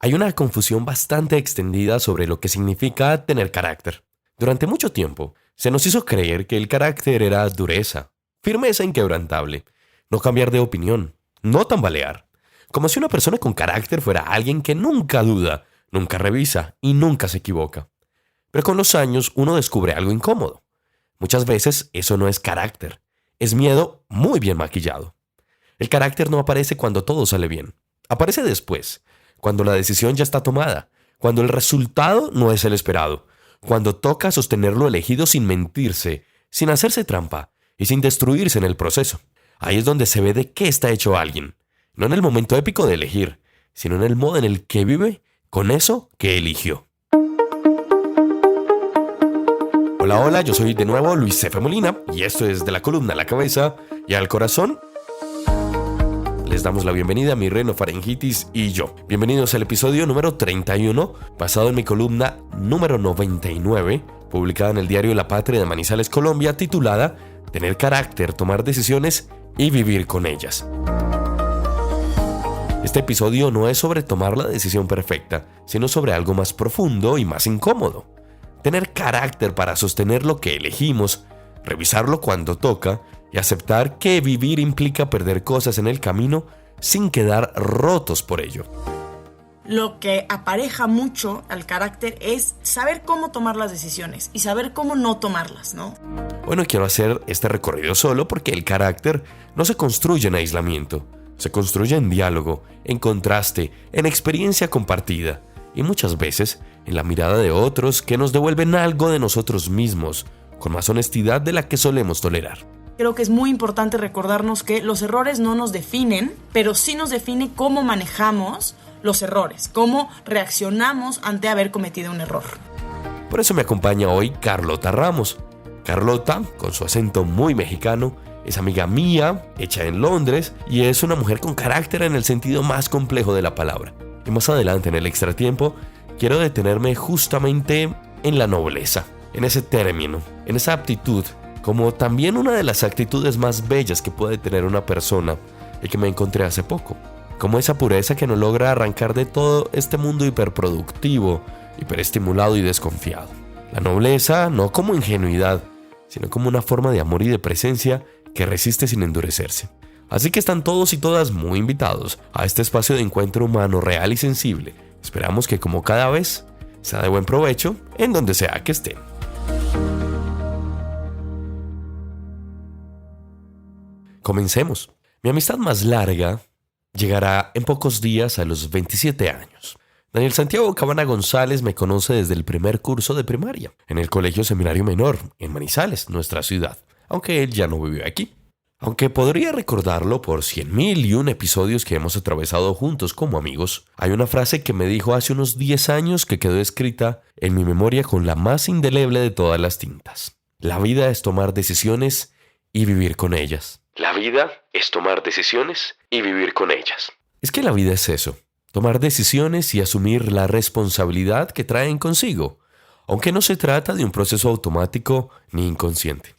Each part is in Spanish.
Hay una confusión bastante extendida sobre lo que significa tener carácter. Durante mucho tiempo, se nos hizo creer que el carácter era dureza, firmeza inquebrantable, no cambiar de opinión, no tambalear. Como si una persona con carácter fuera alguien que nunca duda, nunca revisa y nunca se equivoca. Pero con los años uno descubre algo incómodo. Muchas veces eso no es carácter, es miedo muy bien maquillado. El carácter no aparece cuando todo sale bien, aparece después, cuando la decisión ya está tomada, cuando el resultado no es el esperado, cuando toca sostener lo elegido sin mentirse, sin hacerse trampa y sin destruirse en el proceso. Ahí es donde se ve de qué está hecho alguien, no en el momento épico de elegir, sino en el modo en el que vive con eso que eligió. Hola, hola, yo soy de nuevo Luis F. Molina y esto es De la columna a la cabeza y al corazón. Les damos la bienvenida a mi reno faringitis y yo. Bienvenidos al episodio número 31, basado en mi columna número 99, publicada en el diario La Patria de Manizales, Colombia, titulada Tener carácter, tomar decisiones y vivir con ellas. Este episodio no es sobre tomar la decisión perfecta, sino sobre algo más profundo y más incómodo. Tener carácter para sostener lo que elegimos, revisarlo cuando toca y aceptar que vivir implica perder cosas en el camino sin quedar rotos por ello. Lo que apareja mucho al carácter es saber cómo tomar las decisiones y saber cómo no tomarlas, ¿no? Bueno, quiero hacer este recorrido solo porque el carácter no se construye en aislamiento, se construye en diálogo, en contraste, en experiencia compartida y muchas veces en la mirada de otros que nos devuelven algo de nosotros mismos, con más honestidad de la que solemos tolerar. Creo que es muy importante recordarnos que los errores no nos definen, pero sí nos define cómo manejamos los errores, cómo reaccionamos ante haber cometido un error. Por eso me acompaña hoy Carlota Ramos. Carlota, con su acento muy mexicano, es amiga mía, hecha en Londres, y es una mujer con carácter en el sentido más complejo de la palabra. Y más adelante en el extratiempo, quiero detenerme justamente en la nobleza, en ese término, en esa aptitud, como también una de las actitudes más bellas que puede tener una persona y que me encontré hace poco, como esa pureza que no logra arrancar de todo este mundo hiperproductivo, hiperestimulado y desconfiado. La nobleza no como ingenuidad, sino como una forma de amor y de presencia que resiste sin endurecerse. Así que están todos y todas muy invitados a este espacio de encuentro humano real y sensible. Esperamos que como cada vez sea de buen provecho en donde sea que estén. Comencemos. Mi amistad más larga llegará en pocos días a los 27 años. Daniel Santiago Cabana González me conoce desde el primer curso de primaria, en el Colegio Seminario Menor, en Manizales, nuestra ciudad, aunque él ya no vive aquí. Aunque podría recordarlo por 100.001 episodios que hemos atravesado juntos como amigos, hay una frase que me dijo hace unos 10 años que quedó escrita en mi memoria con la más indeleble de todas las tintas. La vida es tomar decisiones y vivir con ellas. La vida es tomar decisiones y vivir con ellas. Es que la vida es eso, tomar decisiones y asumir la responsabilidad que traen consigo, aunque no se trata de un proceso automático ni inconsciente.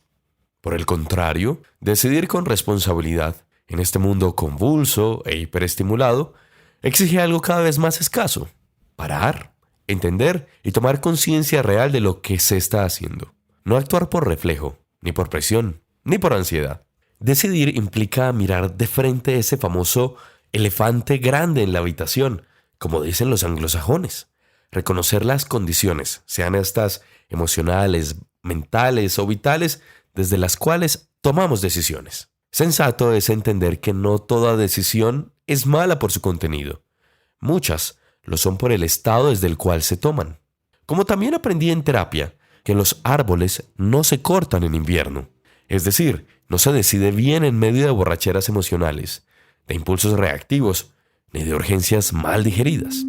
Por el contrario, decidir con responsabilidad en este mundo convulso e hiperestimulado exige algo cada vez más escaso: parar, entender y tomar conciencia real de lo que se está haciendo. No actuar por reflejo, ni por presión, ni por ansiedad. Decidir implica mirar de frente ese famoso elefante grande en la habitación, como dicen los anglosajones. Reconocer las condiciones, sean estas emocionales, mentales o vitales, desde las cuales tomamos decisiones. Sensato es entender que no toda decisión es mala por su contenido. Muchas lo son por el estado desde el cual se toman. Como también aprendí en terapia que los árboles no se cortan en invierno. Es decir, no se decide bien en medio de borracheras emocionales, de impulsos reactivos, ni de urgencias mal digeridas.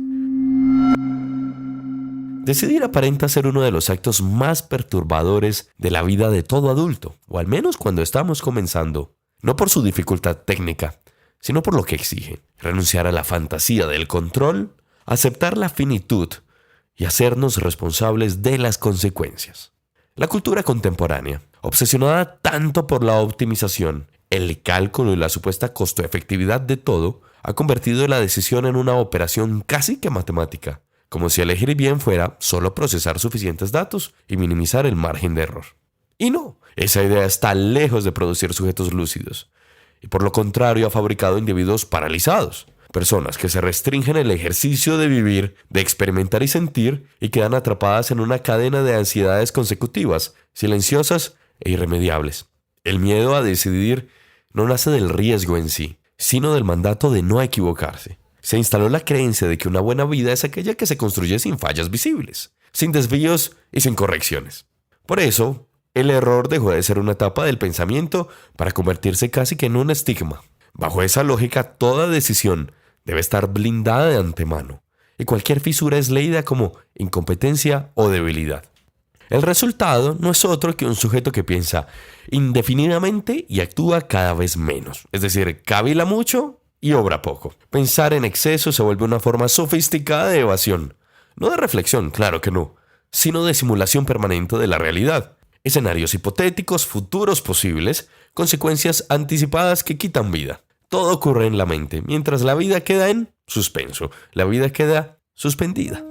Decidir aparenta ser uno de los actos más perturbadores de la vida de todo adulto, o al menos cuando estamos comenzando, no por su dificultad técnica, sino por lo que exige: renunciar a la fantasía del control, aceptar la finitud y hacernos responsables de las consecuencias. La cultura contemporánea, obsesionada tanto por la optimización, el cálculo y la supuesta costo-efectividad de todo, ha convertido la decisión en una operación casi que matemática, como si elegir bien fuera solo procesar suficientes datos y minimizar el margen de error. Y no, esa idea está lejos de producir sujetos lúcidos, y por lo contrario ha fabricado individuos paralizados, personas que se restringen el ejercicio de vivir, de experimentar y sentir, y quedan atrapadas en una cadena de ansiedades consecutivas, silenciosas e irremediables. El miedo a decidir no nace del riesgo en sí, sino del mandato de no equivocarse. Se instaló la creencia de que una buena vida es aquella que se construye sin fallas visibles, sin desvíos y sin correcciones. Por eso, el error dejó de ser una etapa del pensamiento para convertirse casi que en un estigma. Bajo esa lógica, toda decisión debe estar blindada de antemano, y cualquier fisura es leída como incompetencia o debilidad. El resultado no es otro que un sujeto que piensa indefinidamente y actúa cada vez menos, es decir, cavila mucho y obra poco. Pensar en exceso se vuelve una forma sofisticada de evasión, no de reflexión, claro que no, sino de simulación permanente de la realidad. Escenarios hipotéticos, futuros posibles, consecuencias anticipadas que quitan vida. Todo ocurre en la mente, mientras la vida queda en suspenso, la vida queda suspendida.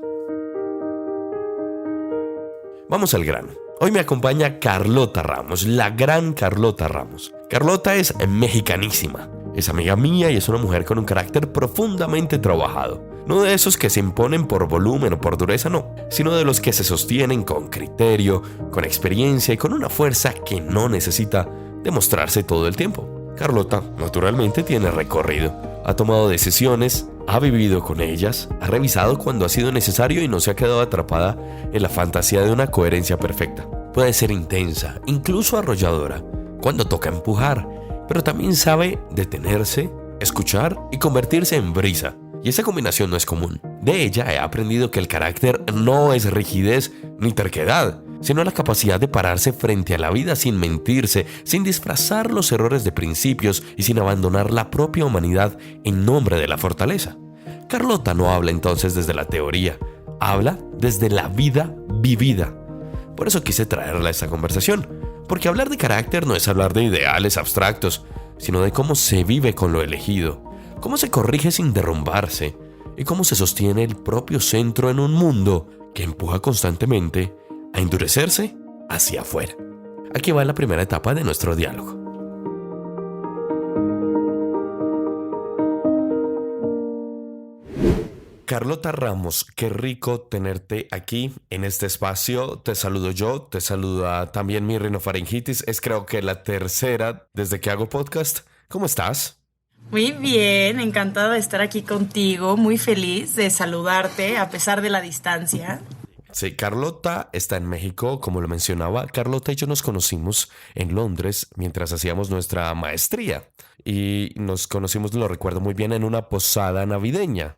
Vamos al grano. Hoy me acompaña Carlota Ramos, la gran Carlota Ramos. Carlota es mexicanísima, es amiga mía y es una mujer con un carácter profundamente trabajado. No de esos que se imponen por volumen o por dureza, no, sino de los que se sostienen con criterio, con experiencia y con una fuerza que no necesita demostrarse todo el tiempo. Carlota, naturalmente, tiene recorrido. Ha tomado decisiones, ha vivido con ellas, ha revisado cuando ha sido necesario y no se ha quedado atrapada en la fantasía de una coherencia perfecta. Puede ser intensa, incluso arrolladora, cuando toca empujar, pero también sabe detenerse, escuchar y convertirse en brisa. Y esa combinación no es común. De ella he aprendido que el carácter no es rigidez ni terquedad, sino la capacidad de pararse frente a la vida sin mentirse, sin disfrazar los errores de principios y sin abandonar la propia humanidad en nombre de la fortaleza. Carlota no habla entonces desde la teoría, habla desde la vida vivida. Por eso quise traerla a esta conversación, porque hablar de carácter no es hablar de ideales abstractos, sino de cómo se vive con lo elegido, cómo se corrige sin derrumbarse y cómo se sostiene el propio centro en un mundo que empuja constantemente a endurecerse hacia afuera. Aquí va la primera etapa de nuestro diálogo. Carlota Ramos, qué rico tenerte aquí en este espacio. Te saludo yo, te saluda también mi rinofaringitis. Es creo que la tercera desde que hago podcast. ¿Cómo estás? Muy bien, encantada de estar aquí contigo, muy feliz de saludarte a pesar de la distancia. Sí, Carlota está en México, como lo mencionaba. Carlota y yo nos conocimos en Londres mientras hacíamos nuestra maestría y nos conocimos, lo recuerdo muy bien, en una posada navideña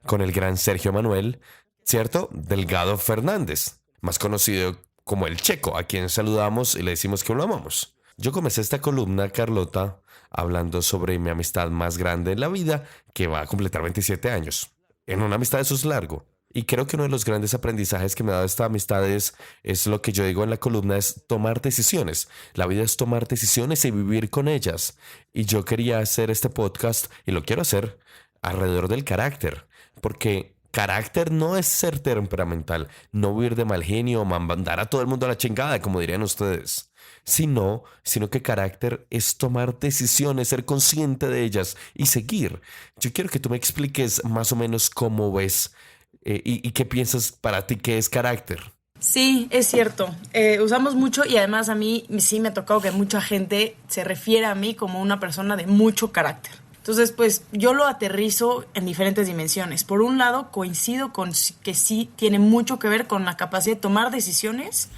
con el gran Sergio Manuel, ¿cierto? Delgado Fernández, más conocido como el Checo, a quien saludamos y le decimos que lo amamos. Yo comencé esta columna, Carlota, hablando sobre mi amistad más grande en la vida, que va a completar 27 años. En una amistad eso es largo. Y creo que uno de los grandes aprendizajes que me ha dado esta amistad es lo que yo digo en la columna, es tomar decisiones. La vida es tomar decisiones y vivir con ellas. Y yo quería hacer este podcast, y lo quiero hacer, alrededor del carácter. Porque carácter no es ser temperamental, no vivir de mal genio o mandar a todo el mundo a la chingada, como dirían ustedes. Sino que carácter es tomar decisiones, ser consciente de ellas y seguir. Yo quiero que tú me expliques más o menos cómo ves y qué piensas para ti que es carácter. Sí, es cierto. Usamos mucho y además a mí sí me ha tocado que mucha gente se refiere a mí como una persona de mucho carácter. Entonces, pues yo lo aterrizo en diferentes dimensiones. Por un lado, coincido con que sí tiene mucho que ver con la capacidad de tomar decisiones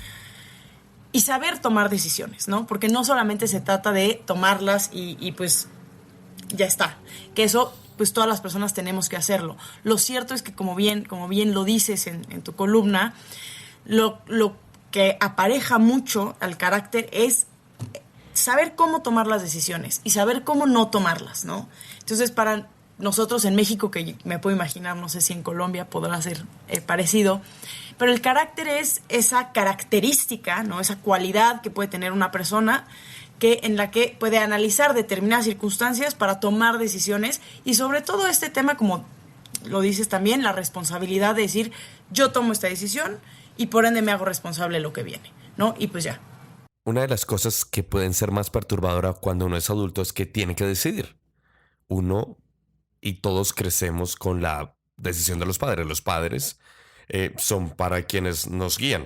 y saber tomar decisiones, ¿no? Porque no solamente se trata de tomarlas y pues ya está. Que eso, pues todas las personas tenemos que hacerlo. Lo cierto es que como bien lo dices en tu columna, lo que apareja mucho al carácter es saber cómo tomar las decisiones y saber cómo no tomarlas, ¿no? Entonces, para nosotros en México, que me puedo imaginar, no sé si en Colombia podrá ser parecido, pero el carácter es esa característica, ¿no? Esa cualidad que puede tener una persona en la que puede analizar determinadas circunstancias para tomar decisiones y sobre todo este tema, como lo dices también, la responsabilidad de decir yo tomo esta decisión y por ende me hago responsable de lo que viene, ¿no? Y pues ya. Una de las cosas que pueden ser más perturbadoras cuando uno es adulto es que tiene que decidir. Uno y todos crecemos con la decisión de los padres. Los padres son para quienes nos guían.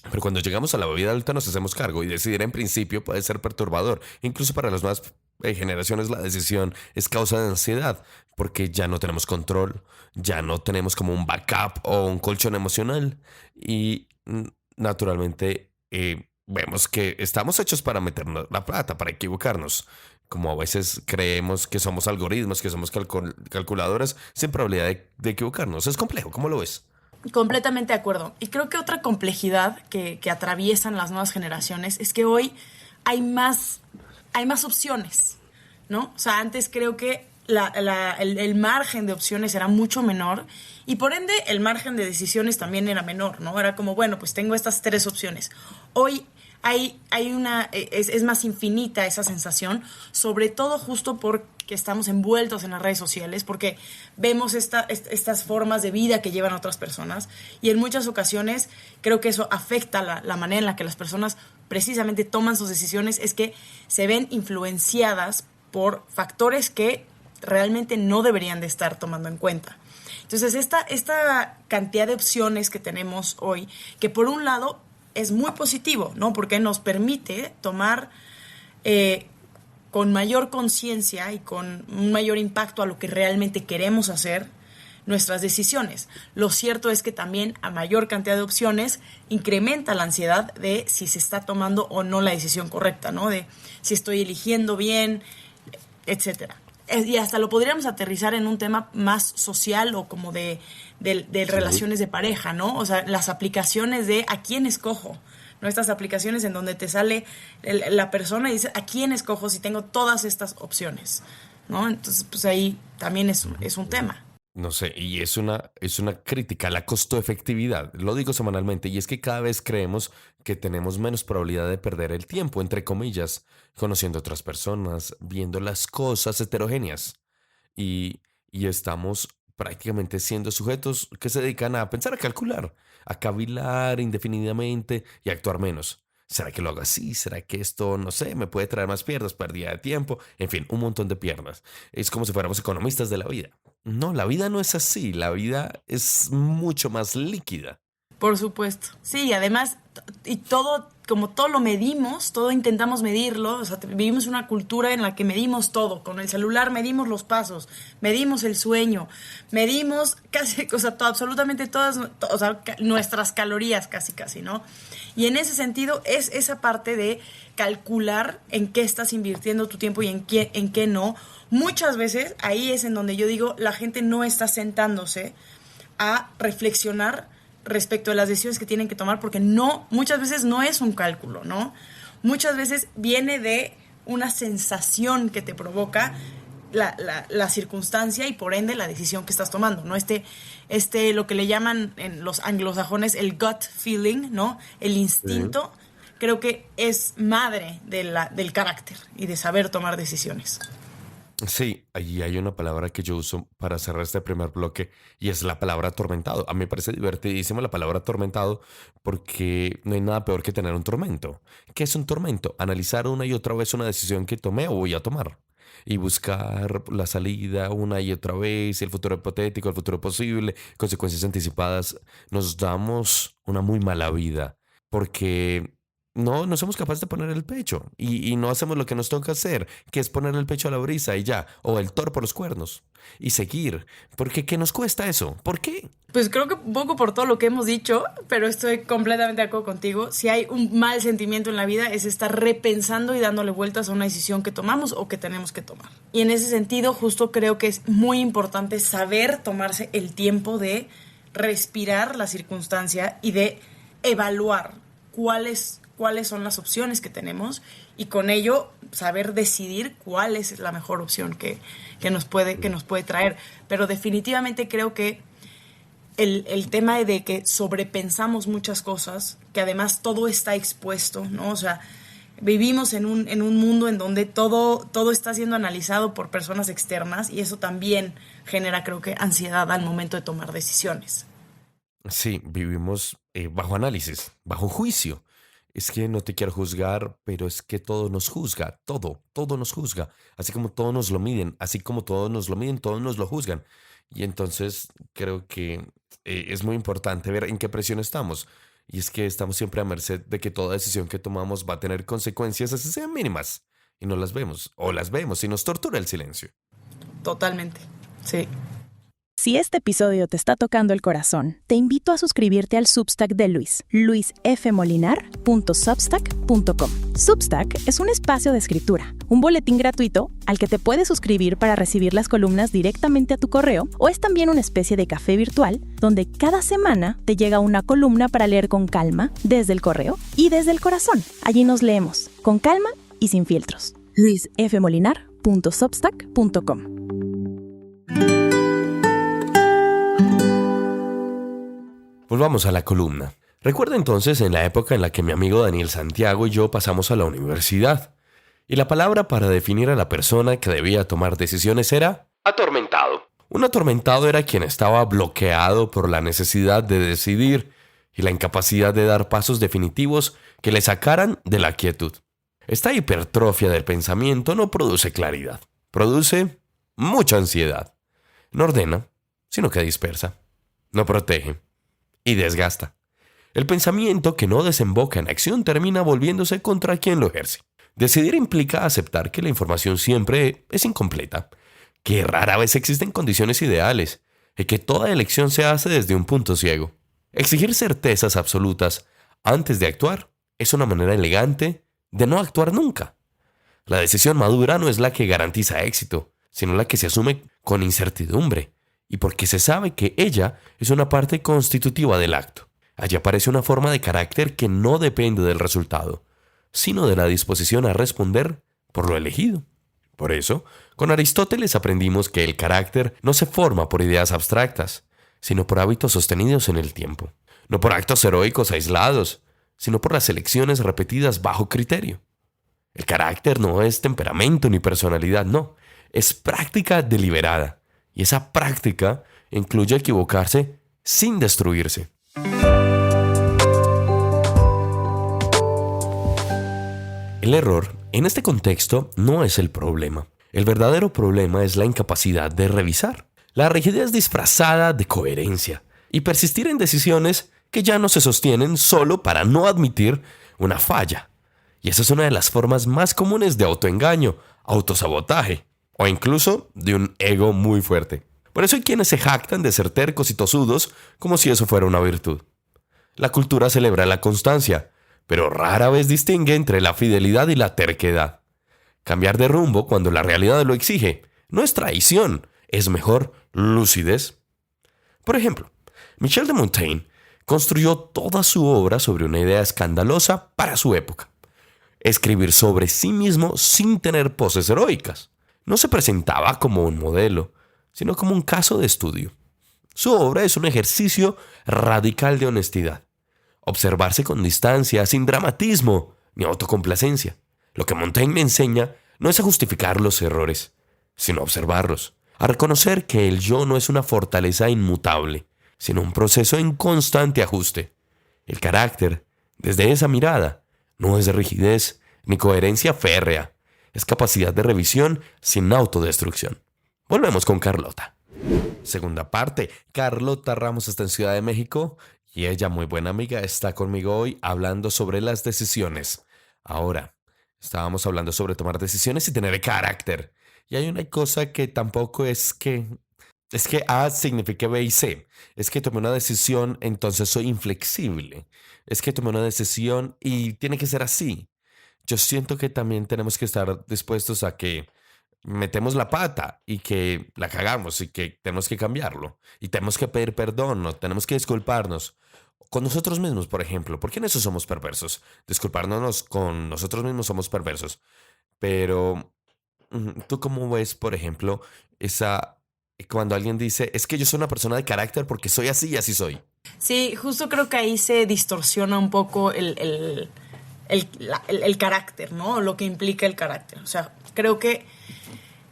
Pero cuando llegamos a la vida adulta nos hacemos cargo y decidir en principio puede ser perturbador. Incluso para las nuevas generaciones la decisión es causa de ansiedad porque ya no tenemos control, ya no tenemos como un backup o un colchón emocional y naturalmente vemos que estamos hechos para meternos la plata, para equivocarnos. Como a veces creemos que somos algoritmos, que somos calculadoras, sin probabilidad de equivocarnos. Es complejo, ¿cómo lo ves? Completamente de acuerdo. Y creo que otra complejidad que atraviesan las nuevas generaciones es que hoy hay más opciones, ¿no? O sea, antes creo que el margen de opciones era mucho menor y por ende el margen de decisiones también era menor, ¿no? Era como, bueno, pues tengo estas 3 opciones. Hoy es más infinita esa sensación, sobre todo justo porque estamos envueltos en las redes sociales, porque vemos estas formas de vida que llevan otras personas y en muchas ocasiones creo que eso afecta la manera en la que las personas precisamente toman sus decisiones, es que se ven influenciadas por factores que realmente no deberían de estar tomando en cuenta. Entonces esta cantidad de opciones que tenemos hoy, que por un lado es muy positivo, ¿no? Porque nos permite tomar con mayor conciencia y con un mayor impacto a lo que realmente queremos hacer nuestras decisiones. Lo cierto es que también a mayor cantidad de opciones incrementa la ansiedad de si se está tomando o no la decisión correcta, ¿no? De si estoy eligiendo bien, etcétera. Y hasta lo podríamos aterrizar en un tema más social o como de relaciones de pareja, ¿no? O sea, las aplicaciones de a quién escojo, ¿no? Estas aplicaciones en donde te sale la persona y dice a quién escojo si tengo todas estas opciones, ¿no? Entonces, pues ahí también es un tema. No sé, y es una crítica a la costo-efectividad. Lo digo semanalmente, y es que cada vez creemos que tenemos menos probabilidad de perder el tiempo, entre comillas, conociendo a otras personas, viendo las cosas heterogéneas. Y estamos prácticamente siendo sujetos que se dedican a pensar, a calcular, a cavilar indefinidamente y a actuar menos. ¿Será que lo hago así? ¿Será que esto, no sé, me puede traer más pierdas, pérdida de tiempo? En fin, un montón de piernas. Es como si fuéramos economistas de la vida. No, la vida no es así. La vida es mucho más líquida. Por supuesto. Sí, y además, y todo, como todo lo medimos, todo intentamos medirlo, o sea, vivimos una cultura en la que medimos todo. Con el celular medimos los pasos, medimos el sueño, medimos casi, o sea, absolutamente todas, o sea, nuestras calorías casi, ¿no? Y en ese sentido es esa parte de calcular en qué estás invirtiendo tu tiempo y en qué no. Muchas veces ahí es en donde yo digo, la gente no está sentándose a reflexionar respecto a las decisiones que tienen que tomar, porque muchas veces no es un cálculo, ¿no? Muchas veces viene de una sensación que te provoca la circunstancia y por ende la decisión que estás tomando, ¿no? Lo que le llaman en los anglosajones el gut feeling, ¿no? El instinto, creo que es madre del carácter y de saber tomar decisiones. Sí, allí hay una palabra que yo uso para cerrar este primer bloque y es la palabra atormentado. A mí me parece divertidísimo la palabra atormentado porque no hay nada peor que tener un tormento. ¿Qué es un tormento? Analizar una y otra vez una decisión que tomé o voy a tomar y buscar la salida una y otra vez, el futuro hipotético, el futuro posible, consecuencias anticipadas. Nos damos una muy mala vida porque no somos capaces de poner el pecho y no hacemos lo que nos toca hacer, que es poner el pecho a la brisa y ya, o el toro por los cuernos y seguir. Porque ¿qué nos cuesta eso? ¿Por qué? Pues creo que un poco por todo lo que hemos dicho, pero estoy completamente de acuerdo contigo. Si hay un mal sentimiento en la vida es estar repensando y dándole vueltas a una decisión que tomamos o que tenemos que tomar. Y en ese sentido justo creo que es muy importante saber tomarse el tiempo de respirar la circunstancia y de evaluar cuáles son las opciones que tenemos y con ello saber decidir cuál es la mejor opción que nos puede traer. Pero definitivamente creo que el tema de que sobrepensamos muchas cosas, que además todo está expuesto, ¿no? O sea, Vivimos en un mundo en donde todo está siendo analizado por personas externas y eso también genera, creo que, ansiedad al momento de tomar decisiones. Sí, vivimos bajo análisis, bajo juicio. Es que no te quiero juzgar, pero es que todo nos juzga, todo nos juzga. Así como todos nos lo miden, así como todos nos lo miden, todos nos lo juzgan. Y entonces creo que es muy importante ver en qué presión estamos. Y es que estamos siempre a merced de que toda decisión que tomamos va a tener consecuencias, así sean mínimas. Y no las vemos, o las vemos y nos tortura el silencio. Totalmente, sí. Si este episodio te está tocando el corazón, te invito a suscribirte al Substack de Luis, luisfmolinar.substack.com. Substack es un espacio de escritura, un boletín gratuito al que te puedes suscribir para recibir las columnas directamente a tu correo, o es también una especie de café virtual donde cada semana te llega una columna para leer con calma desde el correo y desde el corazón. Allí nos leemos con calma y sin filtros. luisfmolinar.substack.com. Volvamos a la columna. Recuerdo entonces en la época en la que mi amigo Daniel Santiago y yo pasamos a la universidad. Y la palabra para definir a la persona que debía tomar decisiones era atormentado. Un atormentado era quien estaba bloqueado por la necesidad de decidir y la incapacidad de dar pasos definitivos que le sacaran de la quietud. Esta hipertrofia del pensamiento no produce claridad, produce mucha ansiedad. No ordena, sino que dispersa, no protege y desgasta. El pensamiento que no desemboca en acción termina volviéndose contra quien lo ejerce. Decidir implica aceptar que la información siempre es incompleta, que rara vez existen condiciones ideales y que toda elección se hace desde un punto ciego. Exigir certezas absolutas antes de actuar es una manera elegante de no actuar nunca. La decisión madura no es la que garantiza éxito, sino la que se asume con incertidumbre, y porque se sabe que ella es una parte constitutiva del acto. Allí aparece una forma de carácter que no depende del resultado, sino de la disposición a responder por lo elegido. Por eso, con Aristóteles aprendimos que el carácter no se forma por ideas abstractas, sino por hábitos sostenidos en el tiempo. No por actos heroicos aislados, sino por las elecciones repetidas bajo criterio. El carácter no es temperamento ni personalidad, no, es práctica deliberada. Y esa práctica incluye equivocarse sin destruirse. El error, en este contexto, no es el problema. El verdadero problema es la incapacidad de revisar, la rigidez disfrazada de coherencia y persistir en decisiones que ya no se sostienen solo para no admitir una falla. Y esa es una de las formas más comunes de autoengaño, autosabotaje o incluso de un ego muy fuerte. Por eso hay quienes se jactan de ser tercos y tosudos como si eso fuera una virtud. La cultura celebra la constancia, pero rara vez distingue entre la fidelidad y la terquedad. Cambiar de rumbo cuando la realidad lo exige no es traición, es mejor lucidez. Por ejemplo, Michel de Montaigne construyó toda su obra sobre una idea escandalosa para su época: escribir sobre sí mismo sin tener poses heroicas. No se presentaba como un modelo, sino como un caso de estudio. Su obra es un ejercicio radical de honestidad. Observarse con distancia, sin dramatismo ni autocomplacencia. Lo que Montaigne enseña no es a justificar los errores, sino a observarlos, a reconocer que el yo no es una fortaleza inmutable, sino un proceso en constante ajuste. El carácter, desde esa mirada, no es de rigidez ni coherencia férrea, es capacidad de revisión sin autodestrucción. Volvemos con Carlota. Segunda parte. Carlota Ramos está en Ciudad de México y ella, muy buena amiga, está conmigo hoy hablando sobre las decisiones. Ahora, estábamos hablando sobre tomar decisiones y tener carácter. Y hay una cosa que tampoco es que A significa B y C. Es que tomé una decisión, entonces soy inflexible. Es que tomé una decisión y tiene que ser así. Yo siento que también tenemos que estar dispuestos a que metemos la pata y que la cagamos y que tenemos que cambiarlo. Y tenemos que pedir perdón, ¿no? Tenemos que disculparnos con nosotros mismos, por ejemplo. Porque en eso somos perversos. Disculparnos con nosotros mismos somos perversos. Pero, ¿tú cómo ves, por ejemplo, cuando alguien dice, es que yo soy una persona de carácter porque soy así y así soy? Sí, justo creo que ahí se distorsiona un poco el carácter, ¿no? Lo que implica el carácter. O sea, creo que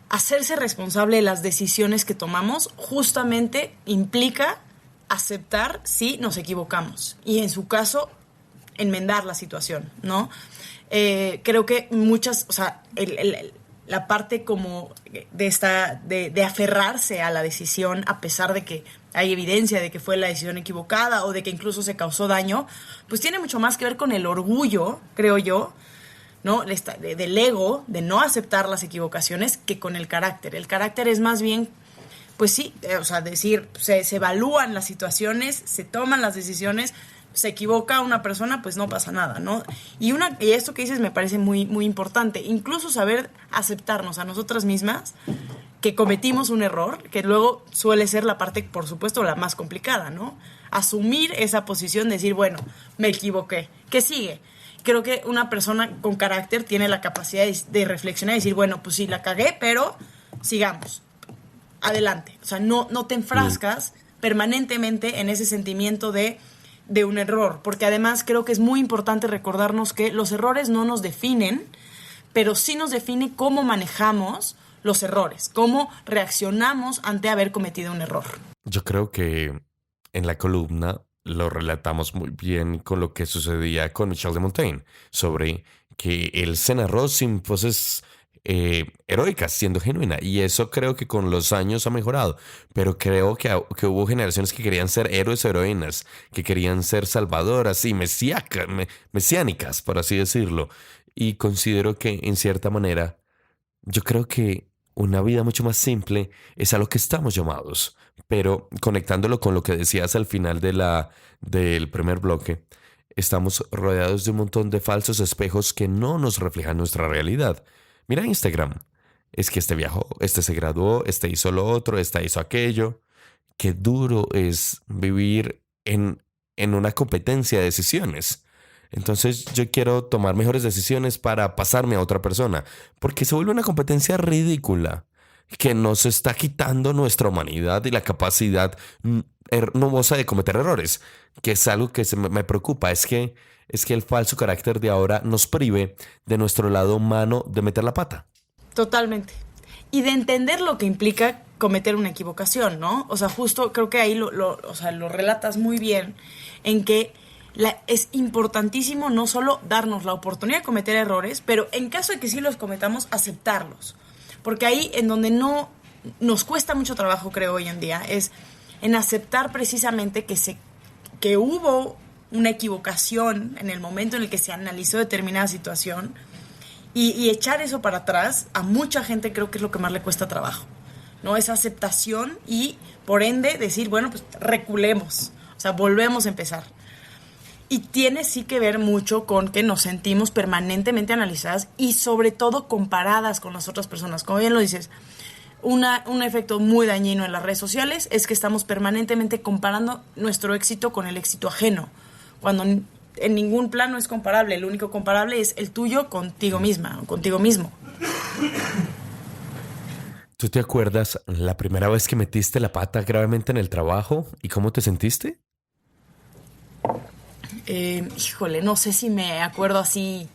hacerse responsable de las decisiones que tomamos justamente implica aceptar si nos equivocamos y, en su caso, enmendar la situación, ¿no? Creo que muchas, o sea, la parte como de aferrarse a la decisión a pesar de que hay evidencia de que fue la decisión equivocada o de que incluso se causó daño, pues tiene mucho más que ver con el orgullo, creo yo, ¿no? Del ego, de no aceptar las equivocaciones, que con el carácter. El carácter es más bien, pues sí, o sea, decir, se evalúan las situaciones, se toman las decisiones, se equivoca una persona, pues no pasa nada, ¿no? Y esto que dices me parece muy, muy importante, incluso saber aceptarnos a nosotras mismas que cometimos un error, que luego suele ser la parte, por supuesto, la más complicada, ¿no? Asumir esa posición, decir, bueno, me equivoqué, ¿qué sigue? Creo que una persona con carácter tiene la capacidad de reflexionar y decir, bueno, pues sí, la cagué, pero sigamos, adelante. O sea, no te enfrascas permanentemente en ese sentimiento de un error, porque además creo que es muy importante recordarnos que los errores no nos definen, pero sí nos define cómo manejamos los errores, cómo reaccionamos ante haber cometido un error. Yo creo que en la columna lo relatamos muy bien con lo que sucedía con Michel de Montaigne, sobre que él se narró sin poses heroicas, siendo genuina, y eso creo que con los años ha mejorado, pero creo que hubo generaciones que querían ser héroes o heroínas, que querían ser salvadoras y mesiánicas, por así decirlo, y considero que en cierta manera yo creo que una vida mucho más simple es a lo que estamos llamados, pero conectándolo con lo que decías al final del primer bloque, estamos rodeados de un montón de falsos espejos que no nos reflejan nuestra realidad. Mira Instagram, es que este viajó, este se graduó, este hizo lo otro, este hizo aquello. Qué duro es vivir en una competencia de decisiones. Entonces yo quiero tomar mejores decisiones para pasarme a otra persona, porque se vuelve una competencia ridícula que nos está quitando nuestra humanidad y la capacidad hermosa de cometer errores, que es algo que me preocupa, es que el falso carácter de ahora nos prive de nuestro lado humano de meter la pata. Totalmente. Y de entender lo que implica cometer una equivocación, ¿no? O sea, justo creo que ahí o sea, lo relatas muy bien en que es importantísimo no solo darnos la oportunidad de cometer errores, pero en caso de que sí los cometamos, aceptarlos. Porque ahí en donde no nos cuesta mucho trabajo, creo, hoy en día, es en aceptar precisamente que hubo una equivocación en el momento en el que se analizó determinada situación y echar eso para atrás. A mucha gente creo que es lo que más le cuesta trabajo, ¿no? Esa aceptación y, por ende, decir, bueno, pues reculemos, o sea, volvemos a empezar. Y tiene sí que ver mucho con que nos sentimos permanentemente analizadas y sobre todo comparadas con las otras personas. Como bien lo dices, un efecto muy dañino en las redes sociales es que estamos permanentemente comparando nuestro éxito con el éxito ajeno, cuando en ningún plano es comparable. El único comparable es el tuyo contigo misma o contigo mismo. ¿Tú te acuerdas la primera vez que metiste la pata gravemente en el trabajo y cómo te sentiste? Híjole, no sé si me acuerdo así,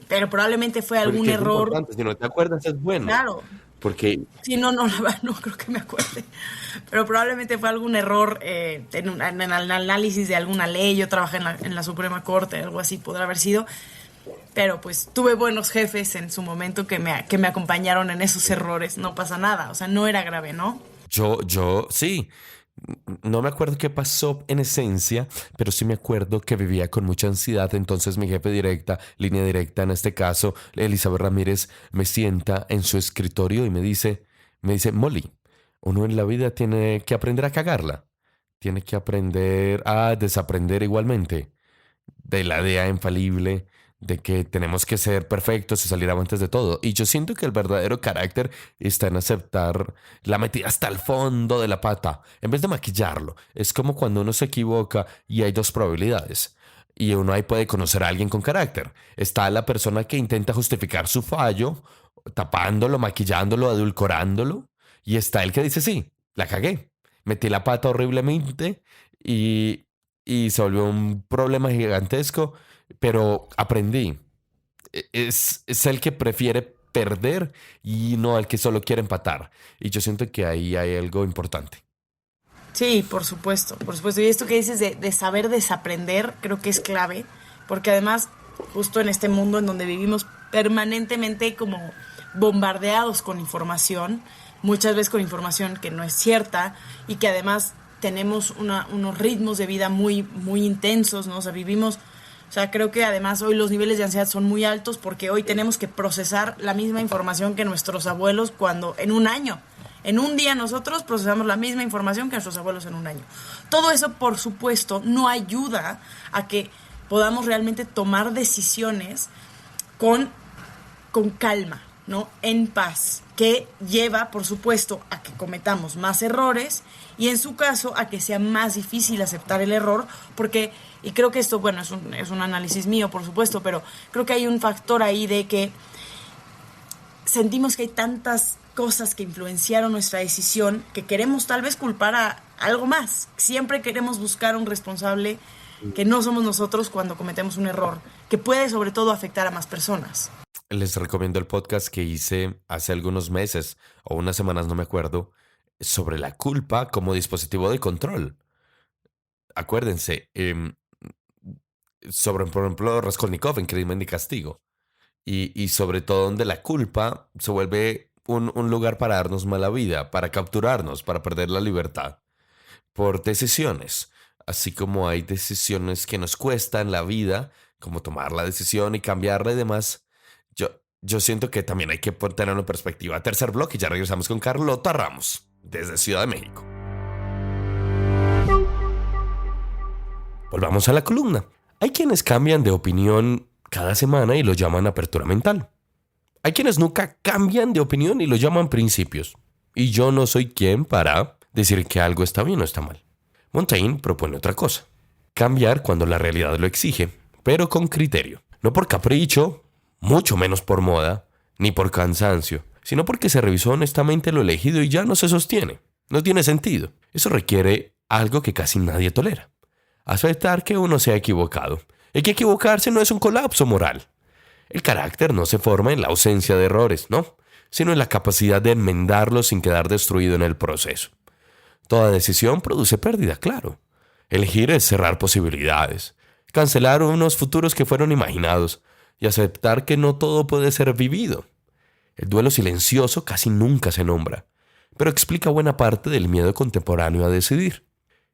pero probablemente fue algún error. Si no te acuerdas es bueno. Claro. Porque sí, no, la verdad no creo que me acuerde. Pero probablemente fue algún error en el análisis de alguna ley. Yo trabajé en la Suprema Corte, algo así podrá haber sido. Pero pues tuve buenos jefes en su momento que me acompañaron en esos errores. No pasa nada, o sea, no era grave, ¿no? Yo sí. No me acuerdo qué pasó en esencia, pero sí me acuerdo que vivía con mucha ansiedad. Entonces mi jefe directa, línea directa en este caso, Elizabeth Ramírez, me sienta en su escritorio y me dice, Molly, uno en la vida tiene que aprender a cagarla. Tiene que aprender a desaprender igualmente de la idea infalible de que tenemos que ser perfectos y salir avantes de todo. Y yo siento que el verdadero carácter está en aceptar la metida hasta el fondo de la pata, en vez de maquillarlo. Es como cuando uno se equivoca y hay dos probabilidades. Y uno ahí puede conocer a alguien con carácter. Está la persona que intenta justificar su fallo, tapándolo, maquillándolo, adulcorándolo. Y está el que dice, sí, la cagué. Metí la pata horriblemente y y se volvió un problema gigantesco, pero aprendí. Es el que prefiere perder y no el que solo quiere empatar. Y yo siento que ahí hay algo importante. Sí, por supuesto, por supuesto. Y esto que dices de saber desaprender, creo que es clave, porque además, justo en este mundo en donde vivimos permanentemente como bombardeados con información, muchas veces con información que no es cierta y que además tenemos unos ritmos de vida muy, muy intensos, ¿no? O sea, vivimos, o sea, creo que además hoy los niveles de ansiedad son muy altos porque hoy tenemos que procesar la misma información que nuestros abuelos cuando en un año. En un día nosotros procesamos la misma información que nuestros abuelos en un año. Todo eso, por supuesto, no ayuda a que podamos realmente tomar decisiones con calma, ¿no? En paz, que lleva, por supuesto, a que cometamos más errores y en su caso a que sea más difícil aceptar el error, porque, y creo que esto, bueno, es un análisis mío, por supuesto, pero creo que hay un factor ahí de que sentimos que hay tantas cosas que influenciaron nuestra decisión que queremos tal vez culpar a algo más. Siempre queremos buscar un responsable que no somos nosotros cuando cometemos un error, que puede sobre todo afectar a más personas. Les recomiendo el podcast que hice hace algunos meses o unas semanas, no me acuerdo, sobre la culpa como dispositivo de control. Acuérdense, sobre, por ejemplo, Raskolnikov en Crimen y Castigo. Y sobre todo donde la culpa se vuelve un lugar para darnos mala vida, para capturarnos, para perder la libertad. Por decisiones. Así como hay decisiones que nos cuestan la vida, como tomar la decisión y cambiarla y demás. Yo siento que también hay que tenerlo en perspectiva. Tercer bloque y ya regresamos con Carlota Ramos, desde Ciudad de México. Volvamos a la columna. Hay quienes cambian de opinión cada semana y lo llaman apertura mental. Hay quienes nunca cambian de opinión y lo llaman principios. Y yo no soy quien para decir que algo está bien o está mal. Montaigne propone otra cosa. Cambiar cuando la realidad lo exige, pero con criterio. No por capricho, mucho menos por moda, ni por cansancio, sino porque se revisó honestamente lo elegido y ya no se sostiene. No tiene sentido. Eso requiere algo que casi nadie tolera. Aceptar que uno se ha equivocado. Y que equivocarse no es un colapso moral. El carácter no se forma en la ausencia de errores, no, sino en la capacidad de enmendarlos sin quedar destruido en el proceso. Toda decisión produce pérdida, claro. Elegir es cerrar posibilidades, cancelar unos futuros que fueron imaginados y aceptar que no todo puede ser vivido. El duelo silencioso casi nunca se nombra, pero explica buena parte del miedo contemporáneo a decidir.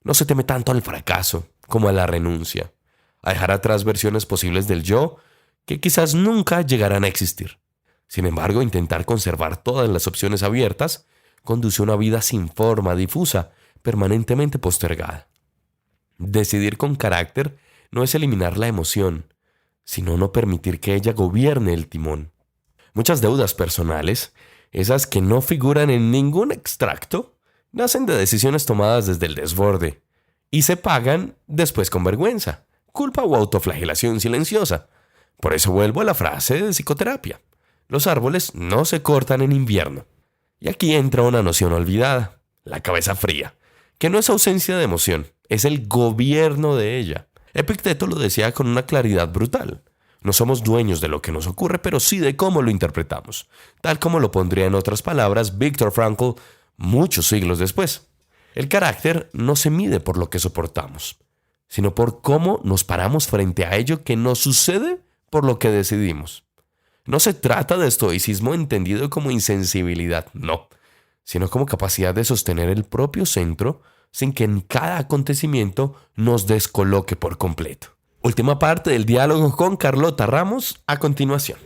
No se teme tanto al fracaso como a la renuncia, a dejar atrás versiones posibles del yo que quizás nunca llegarán a existir. Sin embargo, intentar conservar todas las opciones abiertas conduce a una vida sin forma, difusa, permanentemente postergada. Decidir con carácter no es eliminar la emoción, sino no permitir que ella gobierne el timón. Muchas deudas personales, esas que no figuran en ningún extracto, nacen de decisiones tomadas desde el desborde y se pagan después con vergüenza, culpa o autoflagelación silenciosa. Por eso vuelvo a la frase de psicoterapia. Los árboles no se cortan en invierno. Y aquí entra una noción olvidada, la cabeza fría, que no es ausencia de emoción, es el gobierno de ella. Epicteto lo decía con una claridad brutal. No somos dueños de lo que nos ocurre, pero sí de cómo lo interpretamos, tal como lo pondría en otras palabras Viktor Frankl muchos siglos después. El carácter no se mide por lo que soportamos, sino por cómo nos paramos frente a ello que nos sucede por lo que decidimos. No se trata de estoicismo entendido como insensibilidad, no, sino como capacidad de sostener el propio centro sin que en cada acontecimiento nos descoloque por completo. Última parte del diálogo con Carlota Ramos a continuación.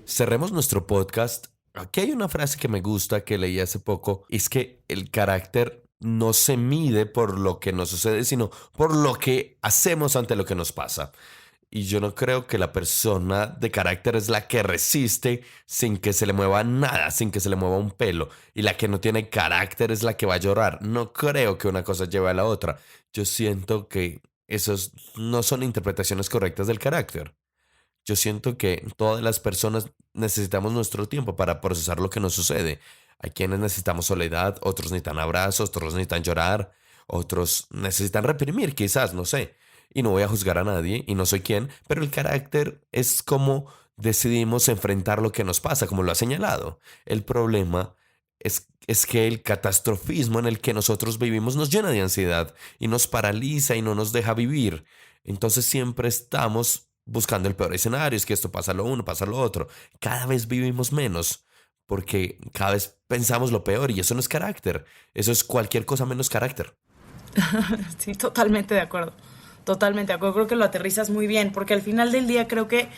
Cerremos nuestro podcast. Aquí hay una frase que me gusta que leí hace poco, es que el carácter no se mide por lo que nos sucede, sino por lo que hacemos ante lo que nos pasa. Y yo no creo que la persona de carácter es la que resiste sin que se le mueva nada, sin que se le mueva un pelo. Y la que no tiene carácter es la que va a llorar. No creo que una cosa lleve a la otra. Yo siento que esos no son interpretaciones correctas del carácter. Yo siento que todas las personas necesitamos nuestro tiempo para procesar lo que nos sucede. Hay quienes necesitamos soledad, otros necesitan abrazos, otros necesitan llorar, otros necesitan reprimir, quizás, no sé. Y no voy a juzgar a nadie y no soy quien, pero el carácter es como decidimos enfrentar lo que nos pasa, como lo ha señalado. El problema es que el catastrofismo en el que nosotros vivimos nos llena de ansiedad y nos paraliza y no nos deja vivir. Entonces siempre estamos buscando el peor escenario, es que esto pasa lo uno, pasa lo otro. Cada vez vivimos menos porque cada vez pensamos lo peor y eso no es carácter. Eso es cualquier cosa menos carácter. Sí, totalmente de acuerdo. Totalmente de acuerdo. Creo que lo aterrizas muy bien, porque al final del día creo que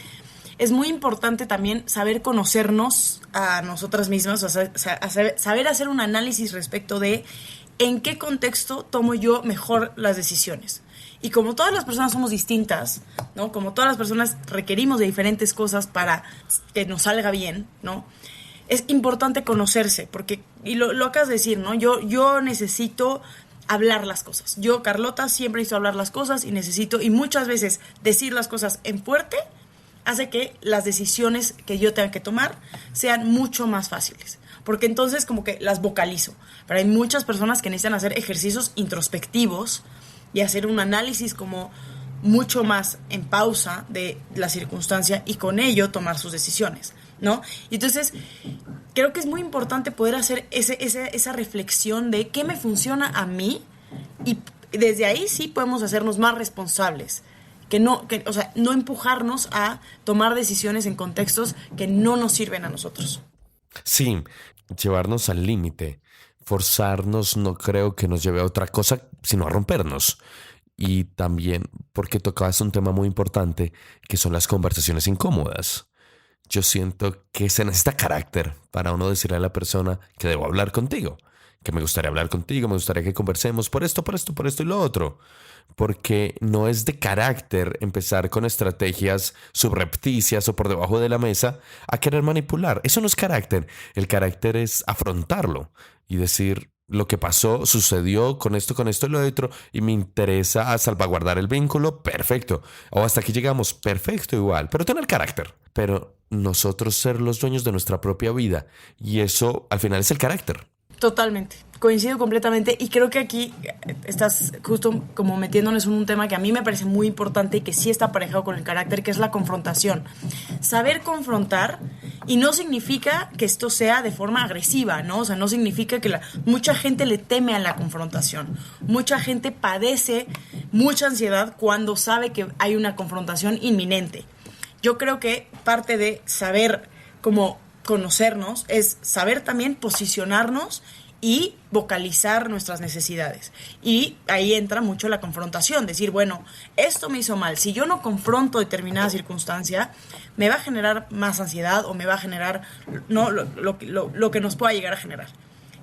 es muy importante también saber conocernos a nosotras mismas, o sea, saber hacer un análisis respecto de en qué contexto tomo yo mejor las decisiones. Y como todas las personas somos distintas, ¿no? Como todas las personas requerimos de diferentes cosas para que nos salga bien, ¿no? Es importante conocerse, porque, y lo acabas de decir, ¿no? Yo necesito hablar las cosas. Yo, Carlota, siempre necesito hablar las cosas y muchas veces decir las cosas en fuerte hace que las decisiones que yo tenga que tomar sean mucho más fáciles. Porque entonces como que las vocalizo. Pero hay muchas personas que necesitan hacer ejercicios introspectivos y hacer un análisis como mucho más en pausa de la circunstancia y con ello tomar sus decisiones, ¿no? Y entonces creo que es muy importante poder hacer esa reflexión de qué me funciona a mí y desde ahí sí podemos hacernos más responsables. O sea, no empujarnos a tomar decisiones en contextos que no nos sirven a nosotros. Sí, llevarnos al límite, forzarnos no creo que nos lleve a otra cosa, sino a rompernos. Y también porque tocabas un tema muy importante, que son las conversaciones incómodas. Yo siento que se necesita carácter para uno decirle a la persona que debo hablar contigo, que me gustaría hablar contigo, me gustaría que conversemos por esto y lo otro. Porque no es de carácter empezar con estrategias subrepticias o por debajo de la mesa a querer manipular. Eso no es carácter. El carácter es afrontarlo y decir lo que pasó, sucedió con esto y lo otro y me interesa salvaguardar el vínculo, perfecto. O hasta aquí llegamos, perfecto igual, pero tener carácter. Pero nosotros ser los dueños de nuestra propia vida y eso al final es el carácter. Totalmente, coincido completamente y creo que aquí estás justo como metiéndonos en un tema que a mí me parece muy importante y que sí está aparejado con el carácter, que es la confrontación. Saber confrontar, y no significa que esto sea de forma agresiva, ¿no? O sea, no significa que mucha gente le teme a la confrontación. Mucha gente padece mucha ansiedad cuando sabe que hay una confrontación inminente. Yo creo que parte de saber cómo conocernos es saber también posicionarnos y vocalizar nuestras necesidades. Y ahí entra mucho la confrontación, decir, bueno, esto me hizo mal. Si yo no confronto determinada circunstancia, me va a generar más ansiedad o me va a generar lo que nos pueda llegar a generar.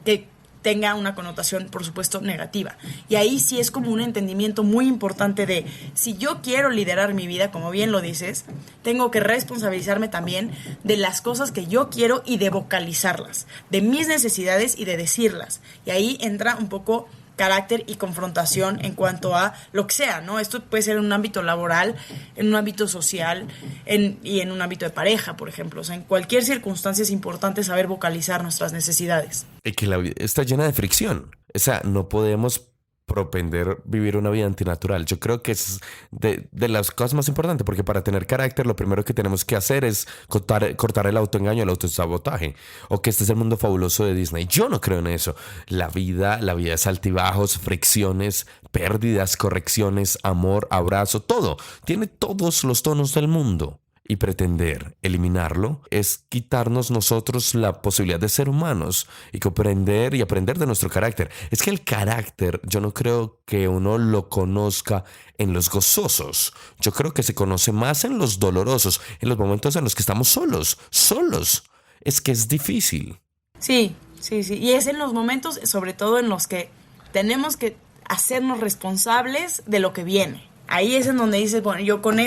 Que tenga una connotación, por supuesto, negativa. Y ahí sí es como un entendimiento muy importante de, si yo quiero liderar mi vida, como bien lo dices, tengo que responsabilizarme también de las cosas que yo quiero y de vocalizarlas, de mis necesidades y de decirlas. Y ahí entra un poco carácter y confrontación en cuanto a lo que sea, ¿no? Esto puede ser en un ámbito laboral, en un ámbito social y en un ámbito de pareja, por ejemplo. O sea, en cualquier circunstancia es importante saber vocalizar nuestras necesidades. Y que la vida está llena de fricción. O sea, no podemos propender vivir una vida antinatural. Yo creo que es de las cosas más importantes, porque para tener carácter lo primero que tenemos que hacer es cortar el autoengaño, el autosabotaje, o que este es el mundo fabuloso de Disney. Yo no creo en eso. La vida es altibajos, fricciones, pérdidas, correcciones, amor, abrazo, todo. Tiene todos los tonos del mundo. Y pretender eliminarlo es quitarnos nosotros la posibilidad de ser humanos y comprender y aprender de nuestro carácter. Es que el carácter, yo no creo que uno lo conozca en los gozosos. Yo creo que se conoce más en los dolorosos, en los momentos en los que estamos solos. Es que es difícil. Sí. Y es en los momentos, sobre todo en los que tenemos que hacernos responsables de lo que viene. Ahí es en donde dices, bueno, yo con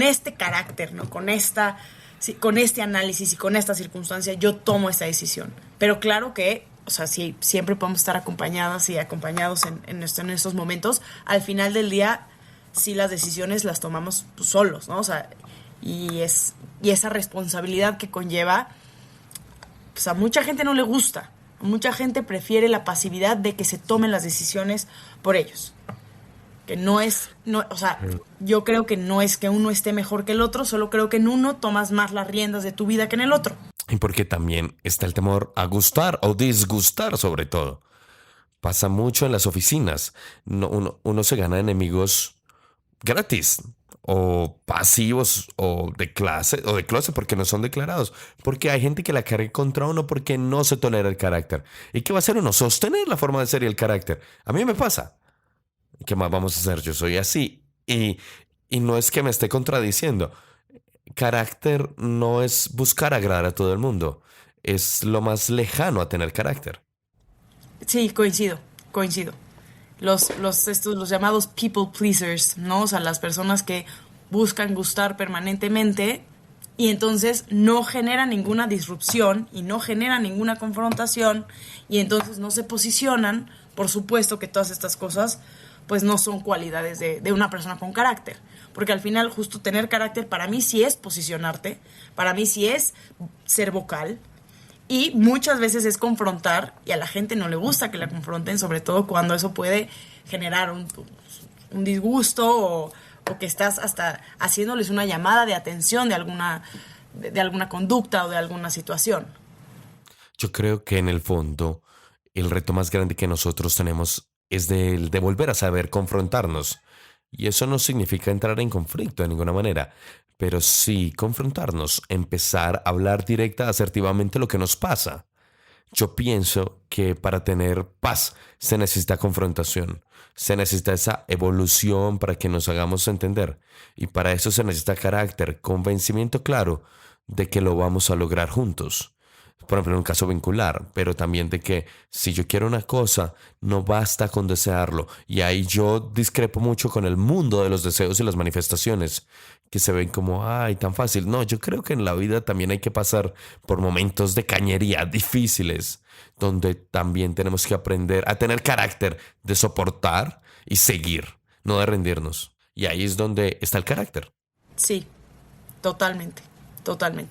este carácter, ¿no? Con este análisis y con esta circunstancia, yo tomo esta decisión. Pero claro que, o sea, sí, siempre podemos estar acompañadas y acompañados en estos momentos. Al final del día, sí, las decisiones las tomamos solos, ¿no? O sea, y esa responsabilidad que conlleva, pues a mucha gente no le gusta, Mucha gente prefiere la pasividad de que se tomen las decisiones por ellos. Que yo creo que no es que uno esté mejor que el otro, solo creo que en uno tomas más las riendas de tu vida que en el otro. Y porque también está el temor a gustar o disgustar, sobre todo. Pasa mucho en las oficinas. Uno se gana enemigos gratis, o pasivos, o de clase, porque no son declarados. Porque hay gente que la carga contra uno porque no se tolera el carácter. ¿Y qué va a hacer uno? Sostener la forma de ser y el carácter. A mí me pasa. ¿Qué más vamos a hacer? Yo soy así. Y no es que me esté contradiciendo. Carácter no es buscar agradar a todo el mundo. Es lo más lejano a tener carácter. Sí, coincido. Los llamados people pleasers, ¿no? O sea, las personas que buscan gustar permanentemente y entonces no generan ninguna disrupción y no generan ninguna confrontación y entonces no se posicionan. Por supuesto que todas estas cosas pues no son cualidades de una persona con carácter. Porque al final justo tener carácter para mí sí es posicionarte, para mí sí es ser vocal y muchas veces es confrontar y a la gente no le gusta que la confronten, sobre todo cuando eso puede generar un disgusto o que estás hasta haciéndoles una llamada de atención de alguna conducta o de alguna situación. Yo creo que en el fondo el reto más grande que nosotros tenemos es de volver a saber confrontarnos. Y eso no significa entrar en conflicto de ninguna manera, pero sí confrontarnos, empezar a hablar directa, asertivamente lo que nos pasa. Yo pienso que para tener paz se necesita confrontación, se necesita esa evolución para que nos hagamos entender. Y para eso se necesita carácter, convencimiento claro de que lo vamos a lograr juntos. Por ejemplo, en un caso vincular, pero también de que si yo quiero una cosa, no basta con desearlo. Y ahí yo discrepo mucho con el mundo de los deseos y las manifestaciones, que se ven como, ay, tan fácil. No, yo creo que en la vida también hay que pasar por momentos de cañería difíciles, donde también tenemos que aprender a tener carácter de soportar y seguir, no de rendirnos. Y ahí es donde está el carácter. Sí, totalmente.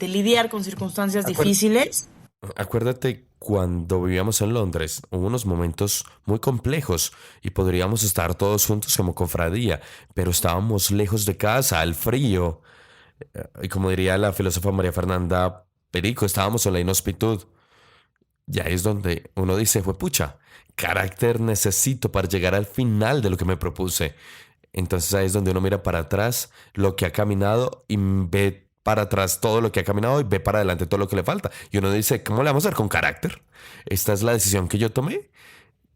Lidiar con circunstancias difíciles. Acuérdate cuando vivíamos en Londres, hubo unos momentos muy complejos y podríamos estar todos juntos como cofradía, pero estábamos lejos de casa, al frío. Y como diría la filósofa María Fernanda Perico, estábamos en la inhospitud. Y ahí es donde uno dice, pucha, carácter necesito para llegar al final de lo que me propuse. Entonces ahí es donde uno mira para atrás lo que ha caminado y ve para atrás todo lo que ha caminado y ve para adelante todo lo que le falta. Y uno dice, ¿cómo le vamos a hacer con carácter? Esta es la decisión que yo tomé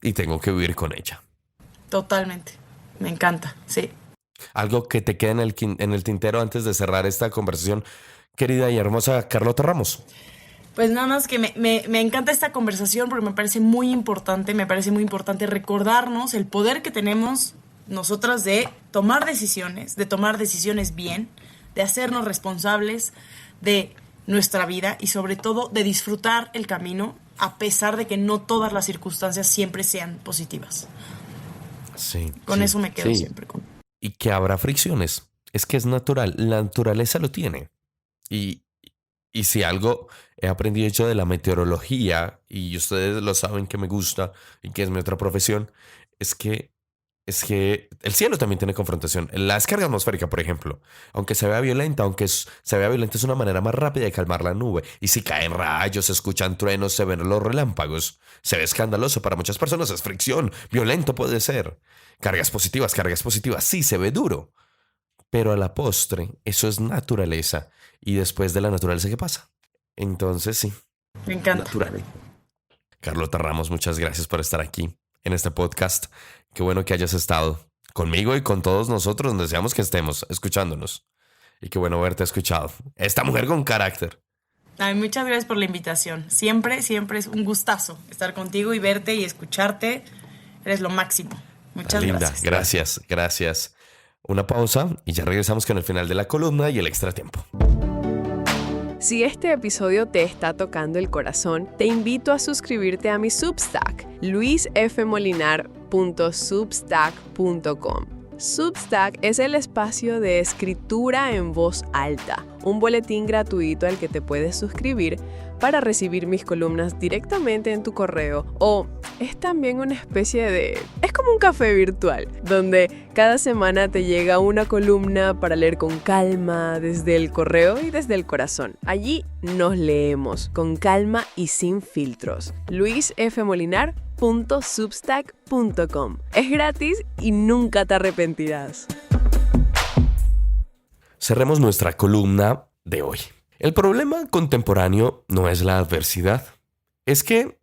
y tengo que vivir con ella. Totalmente. Me encanta, sí. Algo que te quede en el tintero antes de cerrar esta conversación, querida y hermosa Carlota Ramos. Pues nada más que me encanta esta conversación porque me parece muy importante recordarnos el poder que tenemos nosotras de tomar decisiones bien, de hacernos responsables de nuestra vida y sobre todo de disfrutar el camino a pesar de que no todas las circunstancias siempre sean positivas. Sí. Con eso me quedo siempre. Y que habrá fricciones. Es que es natural. La naturaleza lo tiene. Y si algo he aprendido yo de la meteorología, y ustedes lo saben que me gusta y que es mi otra profesión, es que el cielo también tiene confrontación. La descarga atmosférica, por ejemplo, aunque se vea violenta, es una manera más rápida de calmar la nube. Y si caen rayos, se escuchan truenos, se ven los relámpagos, se ve escandaloso para muchas personas, es fricción, violento puede ser. Cargas positivas, sí, se ve duro. Pero a la postre, eso es naturaleza. Y después de la naturaleza, ¿qué pasa? Entonces, sí. Me encanta. Natural. Carlota Ramos, muchas gracias por estar aquí en este podcast. Qué bueno que hayas estado conmigo y con todos nosotros donde deseamos que estemos escuchándonos. Y qué bueno haberte escuchado. Esta mujer con carácter. Ay, muchas gracias por la invitación. Siempre es un gustazo estar contigo y verte y escucharte. Eres lo máximo. Muchas gracias. Linda, gracias. Una pausa y ya regresamos con el final de la columna y el extra tiempo. Si este episodio te está tocando el corazón, te invito a suscribirte a mi Substack, luisfmolinar.substack.com. Substack es el espacio de escritura en voz alta, un boletín gratuito al que te puedes suscribir para recibir mis columnas directamente en tu correo, o es también una especie de... es como un café virtual, donde cada semana te llega una columna para leer con calma desde el correo y desde el corazón. Allí nos leemos con calma y sin filtros. luisfmolinar.substack.com. Es gratis y nunca te arrepentirás. Cerremos nuestra columna de hoy. El problema contemporáneo no es la adversidad. Es que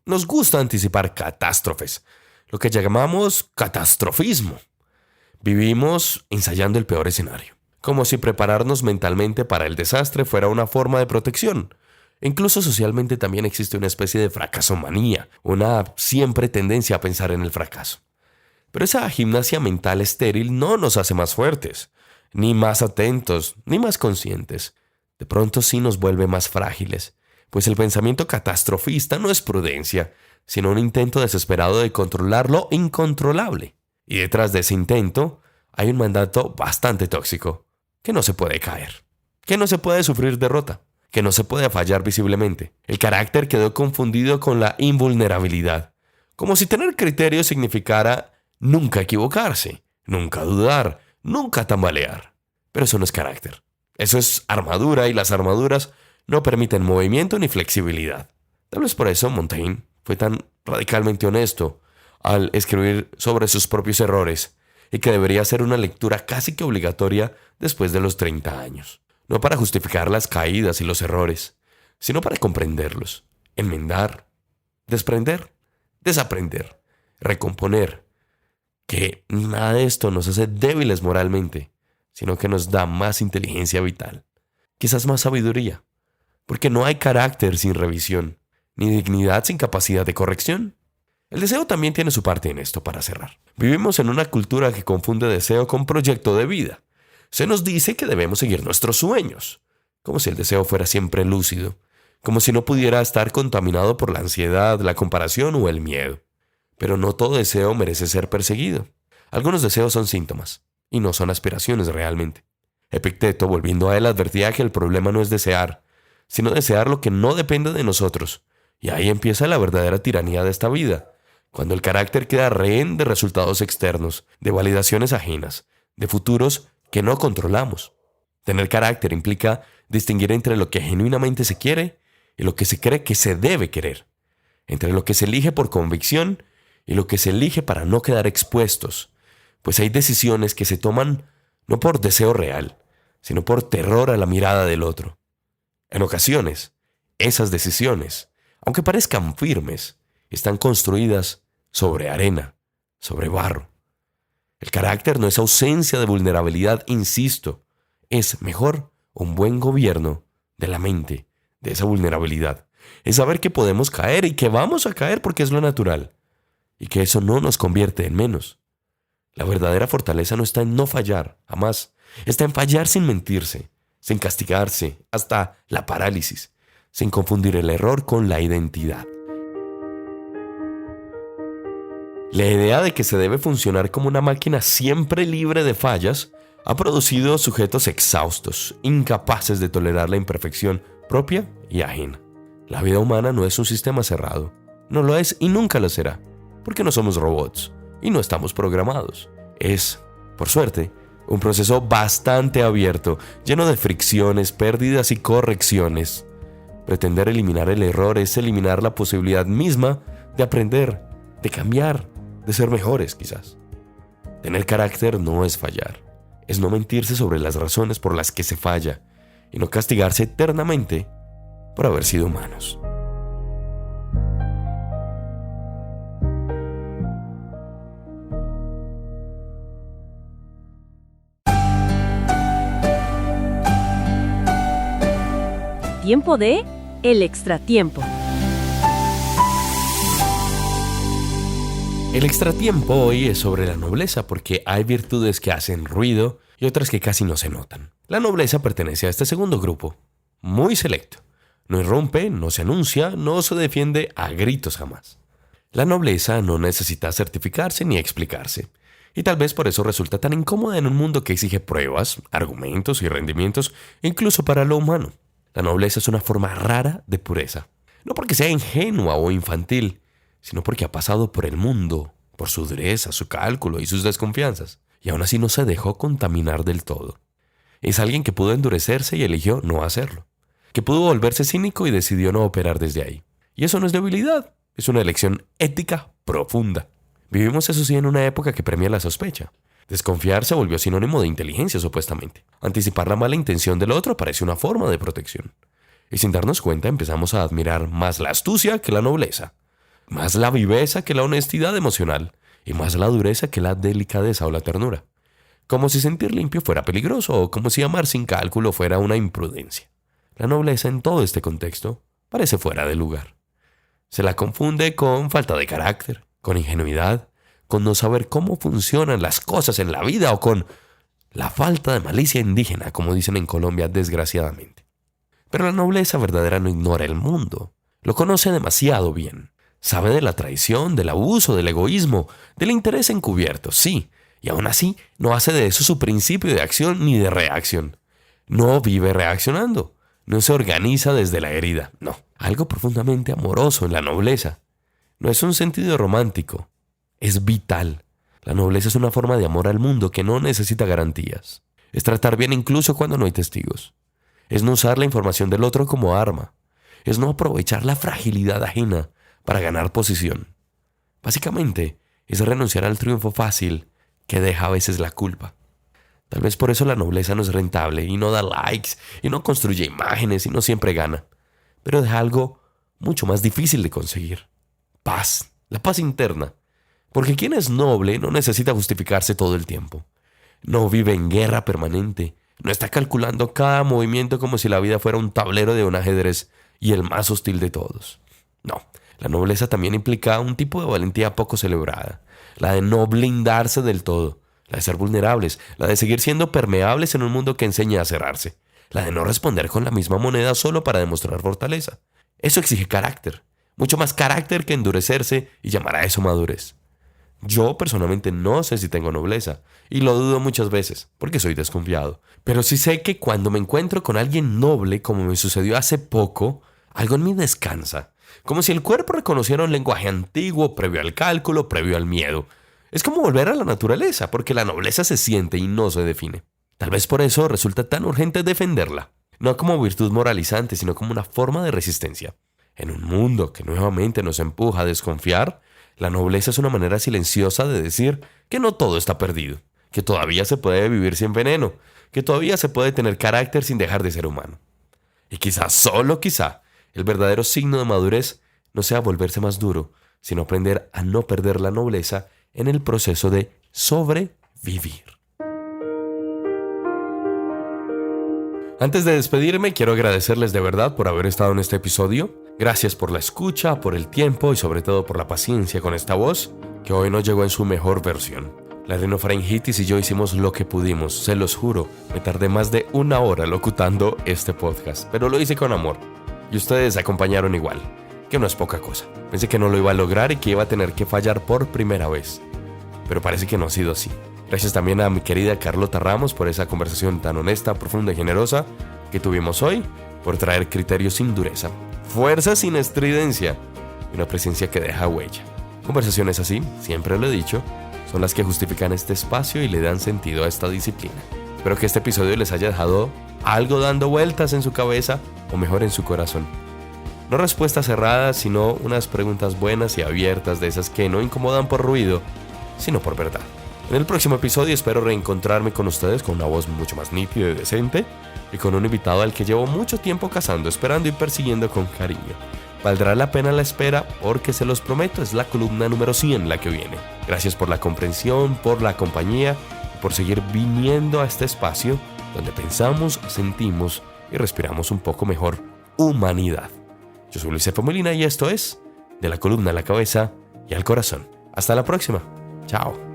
nos gusta anticipar catástrofes, lo que llamamos catastrofismo. Vivimos ensayando el peor escenario, como si prepararnos mentalmente para el desastre fuera una forma de protección. Incluso socialmente también existe una especie de fracasomanía, una siempre tendencia a pensar en el fracaso. Pero esa gimnasia mental estéril no nos hace más fuertes, ni más atentos, ni más conscientes. De pronto sí nos vuelve más frágiles, pues el pensamiento catastrofista no es prudencia, sino un intento desesperado de controlar lo incontrolable. Y detrás de ese intento hay un mandato bastante tóxico, que no se puede caer, que no se puede sufrir derrota, que no se puede fallar visiblemente. El carácter quedó confundido con la invulnerabilidad, como si tener criterio significara nunca equivocarse, nunca dudar, nunca tambalear. Pero eso no es carácter. Eso es armadura, y las armaduras no permiten movimiento ni flexibilidad. Tal vez por eso Montaigne fue tan radicalmente honesto al escribir sobre sus propios errores, y que debería ser una lectura casi que obligatoria después de los 30 años. No para justificar las caídas y los errores, sino para comprenderlos, enmendar, desprender, desaprender, recomponer. Que nada de esto nos hace débiles moralmente, sino que nos da más inteligencia vital, quizás más sabiduría, porque no hay carácter sin revisión, ni dignidad sin capacidad de corrección. El deseo también tiene su parte en esto, para cerrar. Vivimos en una cultura que confunde deseo con proyecto de vida. Se nos dice que debemos seguir nuestros sueños, como si el deseo fuera siempre lúcido, como si no pudiera estar contaminado por la ansiedad, la comparación o el miedo. Pero no todo deseo merece ser perseguido. Algunos deseos son síntomas, y no son aspiraciones realmente. Epicteto, volviendo a él, advertía que el problema no es desear, sino desear lo que no depende de nosotros. Y ahí empieza la verdadera tiranía de esta vida, cuando el carácter queda rehén de resultados externos, de validaciones ajenas, de futuros que no controlamos. Tener carácter implica distinguir entre lo que genuinamente se quiere y lo que se cree que se debe querer, entre lo que se elige por convicción y lo que se elige para no quedar expuestos, pues hay decisiones que se toman no por deseo real, sino por terror a la mirada del otro. En ocasiones, esas decisiones, aunque parezcan firmes, están construidas sobre arena, sobre barro. El carácter no es ausencia de vulnerabilidad, insisto, es mejor un buen gobierno de la mente, de esa vulnerabilidad. Es saber que podemos caer y que vamos a caer porque es lo natural, y que eso no nos convierte en menos. La verdadera fortaleza no está en no fallar, jamás. Está en fallar sin mentirse, sin castigarse, hasta la parálisis, sin confundir el error con la identidad. La idea de que se debe funcionar como una máquina siempre libre de fallas ha producido sujetos exhaustos, incapaces de tolerar la imperfección propia y ajena. La vida humana no es un sistema cerrado. No lo es y nunca lo será, porque no somos robots y no estamos programados. Es, por suerte, un proceso bastante abierto, lleno de fricciones, pérdidas y correcciones. Pretender eliminar el error es eliminar la posibilidad misma de aprender, de cambiar, de ser mejores quizás. Tener carácter no es fallar, es no mentirse sobre las razones por las que se falla y no castigarse eternamente por haber sido humanos. Tiempo de El Extratiempo. El extratiempo hoy es sobre la nobleza, porque hay virtudes que hacen ruido y otras que casi no se notan. La nobleza pertenece a este segundo grupo, muy selecto. No irrumpe, no se anuncia, no se defiende a gritos jamás. La nobleza no necesita certificarse ni explicarse. Y tal vez por eso resulta tan incómoda en un mundo que exige pruebas, argumentos y rendimientos, incluso para lo humano. La nobleza es una forma rara de pureza. No porque sea ingenua o infantil, sino porque ha pasado por el mundo, por su dureza, su cálculo y sus desconfianzas. Y aún así no se dejó contaminar del todo. Es alguien que pudo endurecerse y eligió no hacerlo. Que pudo volverse cínico y decidió no operar desde ahí. Y eso no es debilidad, es una elección ética profunda. Vivimos eso sí en una época que premia la sospecha. Desconfiar se volvió sinónimo de inteligencia supuestamente. Anticipar la mala intención del otro parece una forma de protección. Y sin darnos cuenta empezamos a admirar más la astucia que la nobleza, más la viveza que la honestidad emocional y más la dureza que la delicadeza o la ternura. Como si sentir limpio fuera peligroso o como si amar sin cálculo fuera una imprudencia. La nobleza en todo este contexto parece fuera de lugar. Se la confunde con falta de carácter, con ingenuidad, con no saber cómo funcionan las cosas en la vida o con la falta de malicia indígena, como dicen en Colombia desgraciadamente. Pero la nobleza verdadera no ignora el mundo, lo conoce demasiado bien. Sabe de la traición, del abuso, del egoísmo, del interés encubierto, sí, y aún así no hace de eso su principio de acción ni de reacción. No vive reaccionando, no se organiza desde la herida, no. Algo profundamente amoroso en la nobleza. No es un sentido romántico, es vital. La nobleza es una forma de amor al mundo que no necesita garantías. Es tratar bien incluso cuando no hay testigos. Es no usar la información del otro como arma. Es no aprovechar la fragilidad ajena para ganar posición. Básicamente, es renunciar al triunfo fácil que deja a veces la culpa. Tal vez por eso la nobleza no es rentable y no da likes y no construye imágenes y no siempre gana. Pero deja algo mucho más difícil de conseguir. Paz, la paz interna. Porque quien es noble no necesita justificarse todo el tiempo. No vive en guerra permanente. No está calculando cada movimiento como si la vida fuera un tablero de un ajedrez y el más hostil de todos. No, la nobleza también implica un tipo de valentía poco celebrada. La de no blindarse del todo. La de ser vulnerables. La de seguir siendo permeables en un mundo que enseña a cerrarse. La de no responder con la misma moneda solo para demostrar fortaleza. Eso exige carácter. Mucho más carácter que endurecerse y llamar a eso madurez. Yo personalmente no sé si tengo nobleza, y lo dudo muchas veces, porque soy desconfiado. Pero sí sé que cuando me encuentro con alguien noble, como me sucedió hace poco, algo en mí descansa. Como si el cuerpo reconociera un lenguaje antiguo, previo al cálculo, previo al miedo. Es como volver a la naturaleza, porque la nobleza se siente y no se define. Tal vez por eso resulta tan urgente defenderla. No como virtud moralizante, sino como una forma de resistencia. En un mundo que nuevamente nos empuja a desconfiar, la nobleza es una manera silenciosa de decir que no todo está perdido, que todavía se puede vivir sin veneno, que todavía se puede tener carácter sin dejar de ser humano. Y quizá, solo quizá, el verdadero signo de madurez no sea volverse más duro, sino aprender a no perder la nobleza en el proceso de sobrevivir. Antes de despedirme, quiero agradecerles de verdad por haber estado en este episodio. Gracias por la escucha, por el tiempo y sobre todo por la paciencia con esta voz, que hoy no llegó en su mejor versión. La rinofaringitis y yo hicimos lo que pudimos, se los juro. Me tardé más de 1 hora locutando este podcast, pero lo hice con amor. Y ustedes acompañaron igual, que no es poca cosa. Pensé que no lo iba a lograr y que iba a tener que fallar por primera vez. Pero parece que no ha sido así. Gracias también a mi querida Carlota Ramos por esa conversación tan honesta, profunda y generosa que tuvimos hoy, por traer criterios sin dureza, fuerza sin estridencia y una presencia que deja huella. Conversaciones así, siempre lo he dicho, son las que justifican este espacio y le dan sentido a esta disciplina. Espero que este episodio les haya dejado algo dando vueltas en su cabeza o mejor en su corazón. No respuestas cerradas, sino unas preguntas buenas y abiertas de esas que no incomodan por ruido, sino por verdad. En el próximo episodio espero reencontrarme con ustedes con una voz mucho más nítida y decente y con un invitado al que llevo mucho tiempo cazando, esperando y persiguiendo con cariño. Valdrá la pena la espera porque se los prometo, es la columna número 100 la que viene. Gracias por la comprensión, por la compañía y por seguir viniendo a este espacio donde pensamos, sentimos y respiramos un poco mejor humanidad. Yo soy Luis F. Molina y esto es De la columna a la cabeza y al corazón. Hasta la próxima. Chao.